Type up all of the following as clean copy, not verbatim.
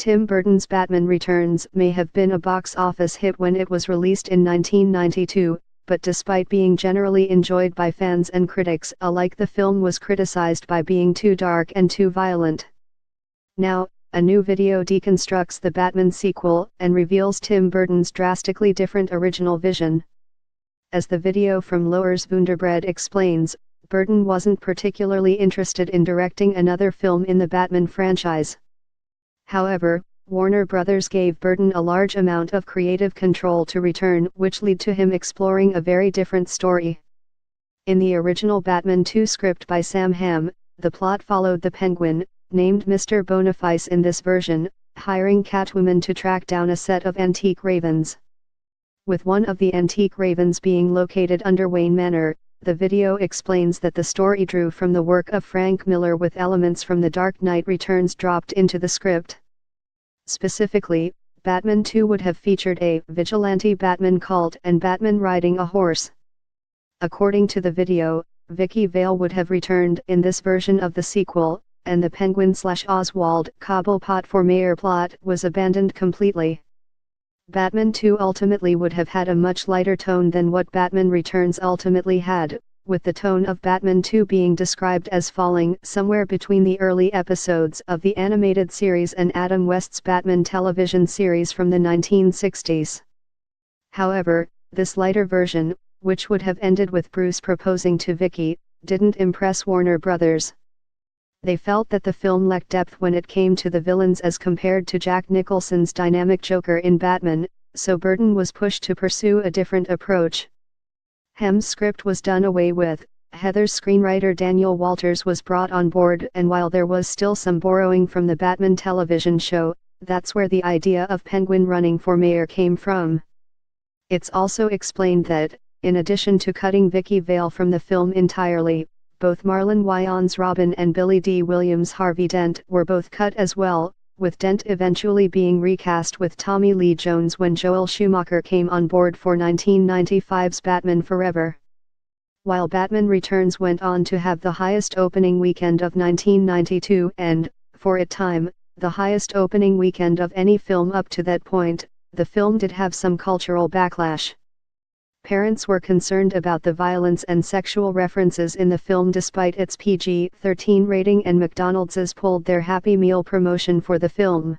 Tim Burton's Batman Returns may have been a box office hit when it was released in 1992, but despite being generally enjoyed by fans and critics alike, the film was criticized by being too dark and too violent. Now, a new video deconstructs the Batman sequel and reveals Tim Burton's drastically different original vision. As the video from Loers Wunderbread explains, Burton wasn't particularly interested in directing another film in the Batman franchise. However, Warner Brothers gave Burton a large amount of creative control to return, which led to him exploring a very different story. In the original Batman 2 script by Sam Hamm, the plot followed the Penguin, named Mr. Boniface in this version, hiring Catwoman to track down a set of antique ravens. With one of the antique ravens being located under Wayne Manor, the video explains that the story drew from the work of Frank Miller with elements from The Dark Knight Returns dropped into the script. Specifically, Batman 2 would have featured a vigilante Batman cult and Batman riding a horse. According to the video, Vicky Vale would have returned in this version of the sequel, and the Penguin/Oswald Cobblepot for mayor plot was abandoned completely. Batman 2 ultimately would have had a much lighter tone than what Batman Returns ultimately had, with the tone of Batman 2 being described as falling somewhere between the early episodes of the animated series and Adam West's Batman television series from the 1960s. However, this lighter version, which would have ended with Bruce proposing to Vicky, didn't impress Warner Brothers. They felt that the film lacked depth when it came to the villains as compared to Jack Nicholson's dynamic Joker in Batman, so Burton was pushed to pursue a different approach. Hamm's script was done away with, Heather's screenwriter Daniel Walters was brought on board, and while there was still some borrowing from the Batman television show, that's where the idea of Penguin running for mayor came from. It's also explained that, in addition to cutting Vicky Vale from the film entirely, both Marlon Wayans Robin and Billy D. Williams Harvey Dent were both cut as well, with Dent eventually being recast with Tommy Lee Jones when Joel Schumacher came on board for 1995's Batman Forever. While Batman Returns went on to have the highest opening weekend of 1992 and, for a time, the highest opening weekend of any film up to that point, the film did have some cultural backlash. Parents were concerned about the violence and sexual references in the film despite its PG-13 rating, and McDonald's pulled their Happy Meal promotion for the film.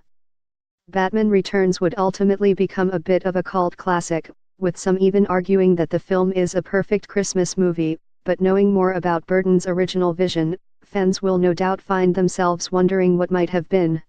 Batman Returns would ultimately become a bit of a cult classic, with some even arguing that the film is a perfect Christmas movie, but knowing more about Burton's original vision, fans will no doubt find themselves wondering what might have been.